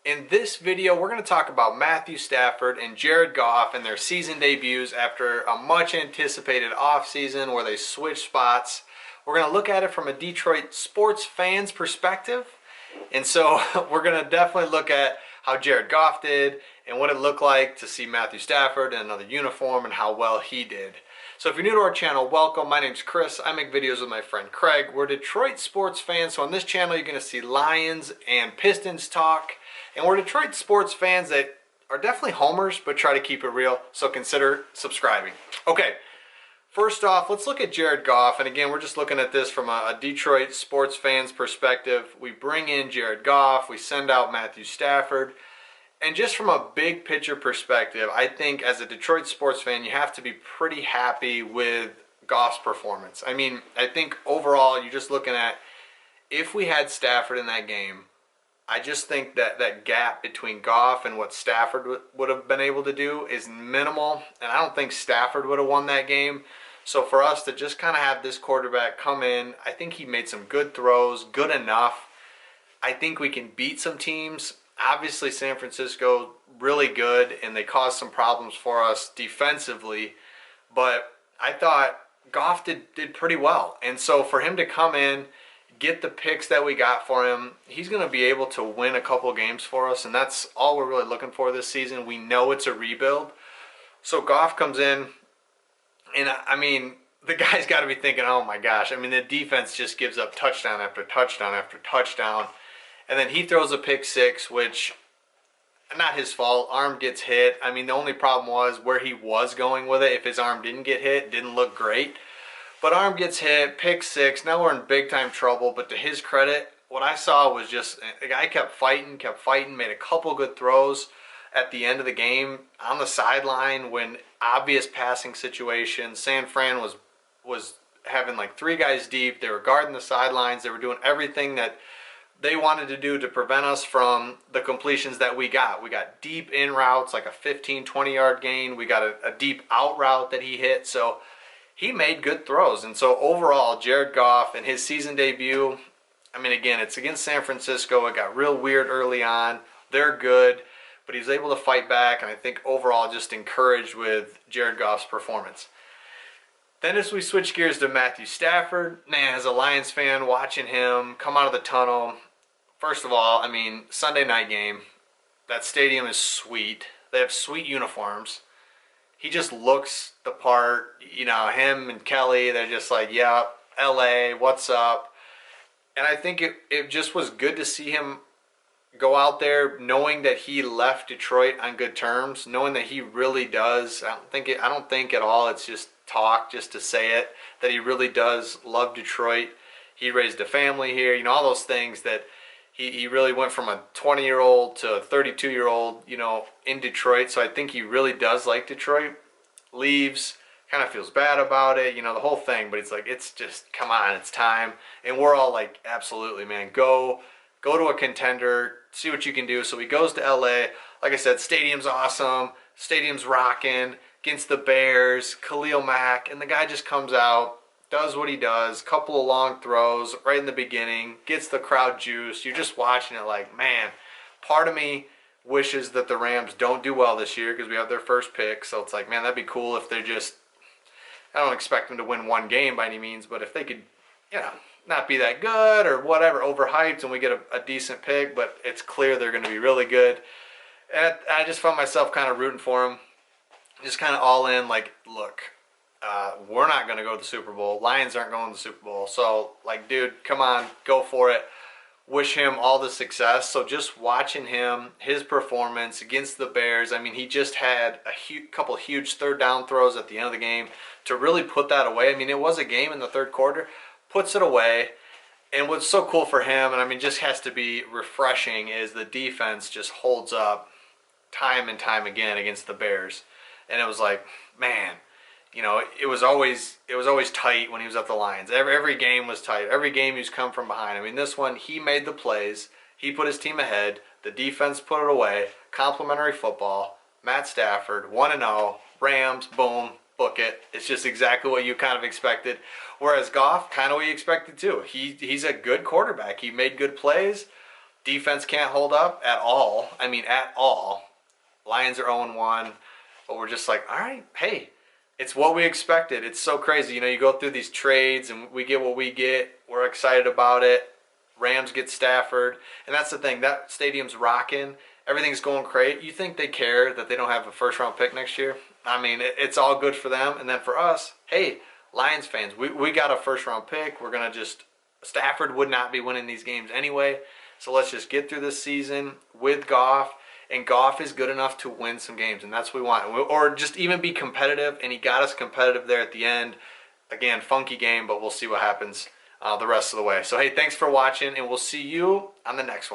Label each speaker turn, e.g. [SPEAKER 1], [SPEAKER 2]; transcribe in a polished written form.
[SPEAKER 1] In this video, we're going to talk about Matthew Stafford and Jared Goff and their season debuts after a much anticipated offseason where they switched spots. We're going to look at it from a Detroit sports fan's perspective. And so we're going to definitely look at how Jared Goff did and what it looked like to see Matthew Stafford in another uniform and how well he did. So if you're new to our channel, welcome. My name's Chris. I make videos with my friend Craig. We're Detroit sports fans. So on this channel, you're going to see Lions and Pistons talk. And we're Detroit sports fans that are definitely homers, but try to keep it real. So consider subscribing. Okay, first off, let's look at Jared Goff. And again, we're just looking at this from a Detroit sports fan's perspective. We bring in Jared Goff. We send out Matthew Stafford. And just from a big picture perspective, I think as a Detroit sports fan, you have to be pretty happy with Goff's performance. I mean, I think overall, you're just looking at if we had Stafford in that game, I just think that that gap between Goff and what Stafford would have been able to do is minimal. And I don't think Stafford would have won that game. So for us to just kind of have this quarterback come in, I think he made some good throws, good enough. I think we can beat some teams. Obviously, San Francisco, really good, and they caused some problems for us defensively. But I thought Goff did pretty well. And so for him to come in, get the picks that we got for him, he's going to be able to win a couple games for us, and that's all we're really looking for this season. We know it's a rebuild. So Goff comes in, and I mean, the guy's got to be thinking, oh my gosh. I mean, the defense just gives up touchdown after touchdown after touchdown. And then he throws a pick six, which, not his fault. Arm gets hit. I mean, the only problem was where he was going with it. If his arm didn't get hit, didn't look great. But arm gets hit, pick six. Now we're in big time trouble. But to his credit, what I saw was just the guy kept fighting, made a couple good throws at the end of the game on the sideline when obvious passing situations. San Fran was having like three guys deep. They were guarding the sidelines. They were doing everything that they wanted to do to prevent us from the completions that we got. We got deep in routes, like a 15, 20-yard gain. We got a deep out route that he hit. So he made good throws. And so overall, Jared Goff and his season debut, I mean, again, it's against San Francisco. It got real weird early on. They're good, but he's able to fight back. And I think overall just encouraged with Jared Goff's performance. Then as we switch gears to Matthew Stafford, man, as a Lions fan, watching him come out of the tunnel, first of all, I mean, Sunday night game, that stadium is sweet. They have sweet uniforms. He just looks the part. You know, him and Kelly, they're just like, yeah, LA, what's up? And I think it just was good to see him go out there knowing that he left Detroit on good terms, knowing that he really does. I don't think at all it's just talk just to say it, that he really does love Detroit. He raised a family here, you know, all those things that he really went from a 20-year-old to a 32-year-old, you know, in Detroit. So I think he really does like Detroit. Leaves, kind of feels bad about it, you know, the whole thing. But it's like, it's just, come on, it's time. And we're all like, absolutely, man, go to a contender, see what you can do. So he goes to LA. Like I said, stadium's awesome. Stadium's rocking against the Bears, Khalil Mack. And the guy just comes out, does what he does, couple of long throws right in the beginning, gets the crowd juiced. You're just watching it like, man, part of me wishes that the Rams don't do well this year because we have their first pick. So it's like, man, that'd be cool if they're just, I don't expect them to win one game by any means, but if they could, you know, not be that good or whatever, overhyped, and we get a decent pick, but it's clear they're going to be really good. And I just found myself kind of rooting for him, just kind of all in, like, look, we're not going to go to the Super Bowl. Lions aren't going to the Super Bowl. So, like, dude, come on, go for it. Wish him all the success. So just watching him, his performance against the Bears, I mean, he just had a couple huge third down throws at the end of the game to really put that away. I mean, it was a game in the third quarter, puts it away. And what's so cool for him, and I mean, just has to be refreshing, is the defense just holds up time and time again against the Bears. And it was like, man, you know, it was always tight when he was at the Lions. Every game was tight. Every game he was come from behind. I mean, this one, he made the plays. He put his team ahead. The defense put it away. Complimentary football. Matt Stafford, 1-0. Rams, boom, book it. It's just exactly what you kind of expected. Whereas Goff, kind of what you expected too. He's a good quarterback. He made good plays. Defense can't hold up at all. I mean, at all. Lions are 0-1, but we're just like, all right, hey, it's what we expected. It's so crazy. You know, you go through these trades and we get what we get. We're excited about it. Rams get Stafford. And that's the thing. That stadium's rocking. Everything's going great. You think they care that they don't have a first-round pick next year? I mean, it's all good for them. And then for us, hey, Lions fans, we got a first-round pick. We're going to just – Stafford would not be winning these games anyway. So let's just get through this season with Goff. And Goff is good enough to win some games, and that's what we want. Or just even be competitive, and he got us competitive there at the end. Again, funky game, but we'll see what happens the rest of the way. So, hey, thanks for watching, and we'll see you on the next one.